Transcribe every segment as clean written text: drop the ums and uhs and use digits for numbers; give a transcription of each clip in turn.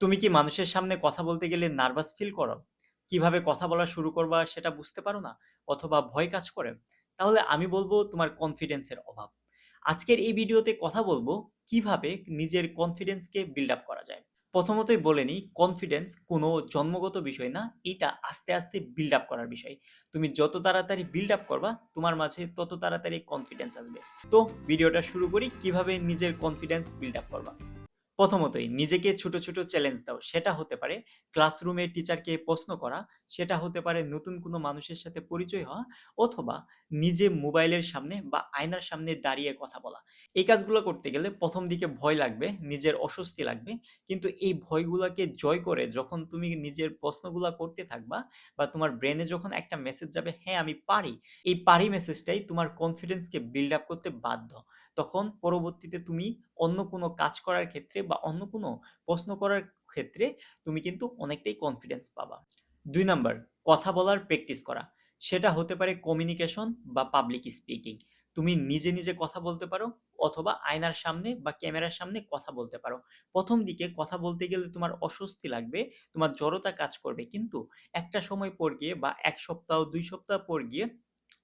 তুমি কি মানুষের সামনে কথা বলতে গেলে নার্ভাস ফিল করো? কিভাবে কথা বলা শুরু করবা সেটা বুঝতে পারো না? অথবা ভয় কাজ করে? তাহলে আমি বলব তোমার কনফিডেন্সের অভাব। আজকের এই ভিডিওতে কথা বলবো কিভাবে নিজের কনফিডেন্সকে বিল্ড আপ করা যায়। প্রথমতই বলে নিই, কনফিডেন্স কোনো জন্মগত বিষয় না, এটা আস্তে আস্তে বিল্ড আপ করার বিষয়। তুমি যত তাড়াতাড়ি বিল্ড আপ করবা তোমার মাঝে তত তাড়াতাড়ি কনফিডেন্স আসবে। তো ভিডিওটা শুরু করি, কিভাবে নিজের কনফিডেন্স বিল্ড আপ করবা। প্রথমতই নিজেকে ছোট, ছোট চ্যালেঞ্জ দাও। সেটা হতে পারে ক্লাসরুমে টিচারকে প্রশ্ন করা, সেটা হতে পারে নতুন কোনো মানুষের সাথে পরিচয় হওয়া, অথবা নিজে মোবাইলের সামনে বা আয়নার সামনে দাঁড়িয়ে কথা বলা। এই কাজগুলো করতে গেলে ১ম দিকে ভয় লাগবে, নিজের অস্বস্তি লাগবে। কিন্তু এই ভয়গুলাকে জয় করে যখন তুমি নিজের প্রশ্নগুলা করতে থাকবা বা তোমার ব্রেনে যখন একটা মেসেজ যাবে, "হ্যাঁ, আমি পারি।" এই পারি মেসেজটাই তোমার কনফিডেন্সকে বিল্ড আপ করতে বাধ্য। তখন পরবর্তীতে তুমি অন্য কোনো কাজ করার ক্ষেত্রে বা অন্য কোনো প্রশ্ন করার ক্ষেত্রে তুমি কিন্তু অনেকটাই কনফিডেন্স পাবা। ২ নাম্বার, কথা বলার প্র্যাকটিস করা। সেটা হতে পারে কমিউনিকেশন বা পাবলিক স্পিকিং। তুমি নিজে, নিজে কথা বলতে পারো অথবা আয়নার সামনে বা ক্যামেরার সামনে কথা বলতে পারো। ১ম দিকে কথা বলতে গেলে তোমার অস্বস্তি লাগবে, তোমার জড়তা কাজ করবে। কিন্তু একটা সময় পর গিয়ে বা ১ সপ্তাহ ২ সপ্তাহ পর গিয়ে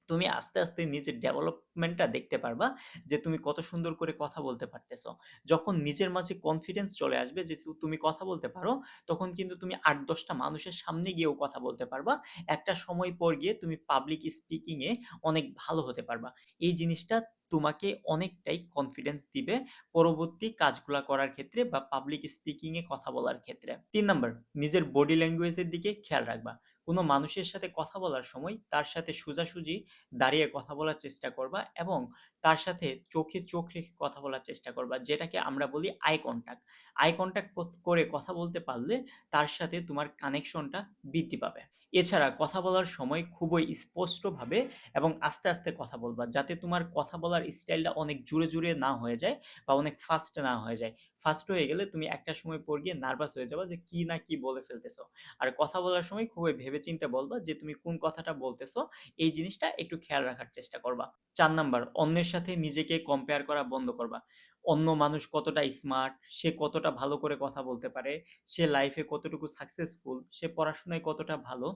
তুমি আস্তে, আস্তে নিজের ডেভেলপমেন্টটা দেখতে পারবা যে তুমি কত সুন্দর করে কথা বলতে পারতেছো। যখন নিজের মাঝে কনফিডেন্স চলে আসবে যে তুমি কথা বলতে পারো, তখন কিন্তু তুমি ৮-১০ টা মানুষের সামনে গিয়েও কথা বলতে পারবা। একটা সময় পর গিয়ে তুমি পাবলিক স্পিকিং এ অনেক ভালো হতে পারবা। এই জিনিসটা তোমাকে অনেকটাই কনফিডেন্স দিবে পরবর্তী কাজগুলা করার ক্ষেত্রে বা পাবলিক স্পিকিং এ কথা বলার ক্ষেত্রে। ৩ নাম্বার, নিজের বডি ল্যাঙ্গুয়েজ এর দিকে খেয়াল রাখবা। কোনো মানুষের সাথে কথা বলার সময় তার সাথে সোজাসুজি দাঁড়িয়ে কথা বলার চেষ্টা করবা এবং তার সাথে চোখে চোখ রেখে কথা বলার চেষ্টা করবা, যেটাকে আমরা বলি আই কনট্যাক্ট। আই কনট্যাক্ট করে কথা বলতে পারলে তার সাথে তোমার কানেকশনটা বৃদ্ধি পাবে। এছাড়া কথা বলার সময় খুবই স্পষ্টভাবে এবং আস্তে আস্তে কথা বলবা, যাতে তোমার কথা বলার স্টাইলটা অনেক জুড়ে জুড়ে না হয়ে যায় বা অনেক ফাস্ট না হয়ে যায়। ফাস্ট হয়ে গেলে তুমি একটা সময় পর গিয়ে নার্ভাস হয়ে যাবা যে কি না কি বলে ফেলতেছো। আর কথা বলার সময় খুবই ভেবেচিন্তে বলবা যে তুমি কোন কথাটা বলতেছো, এই জিনিসটা একটু খেয়াল রাখার চেষ্টা করবা। ৪ নাম্বার, অন্যের সাথে নিজেকে কম্পেয়ার করা বন্ধ করবা। অন্য মানুষ কতটা স্মার্ট, সে কতটা ভালো করে কথা বলতে পারে, সে লাইফে কতটুকু সাকসেসফুল, সে পড়াশোনায় কতটা ভালো,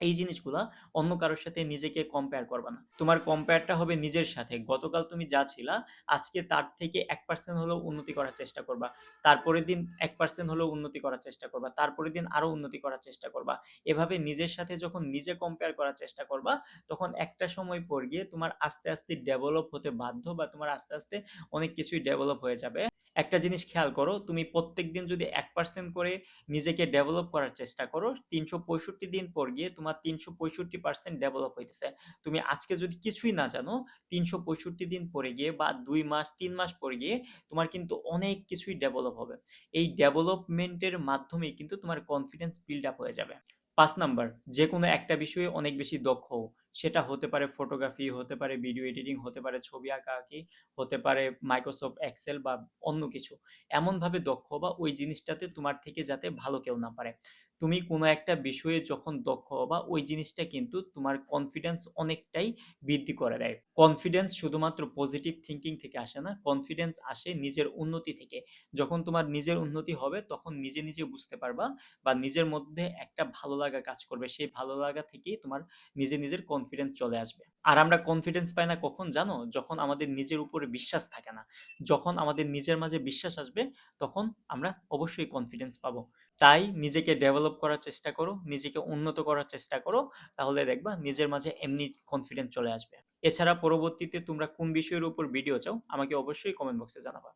এই জিনিসগুলা অন্য কারোর সাথে নিজেকে কম্পেয়ার করবা না। তোমার কম্পেয়ারটা হবে নিজের সাথে। গতকাল তুমি যা ছিলা, আজকে তার থেকে ১% হলেও উন্নতি করার চেষ্টা করবা। তারপরের দিন ১% হলেও উন্নতি করার চেষ্টা করবা। তারপরের দিন আরো উন্নতি করার চেষ্টা করবা। এভাবে নিজের সাথে যখন নিজে কম্পেয়ার করার চেষ্টা করবা, তখন একটা সময় পর গিয়ে তোমার আস্তে, আস্তে ডেভেলপ হতে বাধ্য বা তোমার আস্তে, আস্তে অনেক কিছুই ডেভেলপ হয়ে যাবে। একটা জিনিস খেয়াল করো, তুমি প্রত্যেকদিন যদি ১% করে নিজেকে ডেভেলপ করার চেষ্টা করো, ৩৬৫ দিন পর গিয়ে তোমার ৩৬৫% ডেভেলপ হইতেছে। তুমি আজকে যদি কিছুই না জানো, ৩৬৫ দিন পরে গিয়ে বা ২ মাস ৩ মাস পরে গিয়ে তোমার কিন্তু অনেক কিছুই ডেভেলপ হবে। এই ডেভেলপমেন্টের মাধ্যমেই কিন্তু তোমার কনফিডেন্স বিল্ড আপ হয়ে যাবে। ৫ নাম্বার, যেকোনো একটা বিষয়ে অনেক বেশি দক্ষ হও। সেটা হতে পারে ফটোগ্রাফি, হতে পারে ভিডিও এডিটিং, হতে পারে ছবি আঁকাআঁকি, হতে পারে Microsoft Excel বা অন্য কিছু। এমনভাবে দক্ষ হবা ওই জিনিসটাতে তোমার থেকে যাতে ভালো কেউ না পারে। তুমি কোনো একটা বিষয়ে যখন দক্ষ হবা ওই জিনিসটা কিন্তু তোমার কনফিডেন্স অনেকটাই বৃদ্ধি করে দেয়। কনফিডেন্স শুধুমাত্র পজিটিভ থিংকিং থেকে আসে না, কনফিডেন্স আসে নিজের উন্নতি থেকে। যখন তোমার নিজের উন্নতি হবে তখন নিজে, নিজে বুঝতে পারবা বা নিজের মধ্যে একটা ভালো লাগা কাজ করবে। সেই ভালো লাগা থেকেই তোমার নিজে, নিজের কনফিডেন্স চলে আসবে। আর আমরা কনফিডেন্স পাই না কখন জানো? যখন আমাদের নিজের উপরে বিশ্বাস থাকে না। যখন আমাদের নিজের মাঝে বিশ্বাস আসবে তখন আমরা অবশ্যই কনফিডেন্স পাবো। তাই নিজেকে ডেভেলপ করার চেষ্টা করো, নিজেকে উন্নত করার চেষ্টা করো। তাহলে দেখবা নিজের মাঝে এমনি কনফিডেন্স চলে আসবে। এছাড়া পরবর্তীতে তোমরা কোন বিষয়ের উপর ভিডিও চাও আমাকে অবশ্যই কমেন্ট বক্সে জানাবা।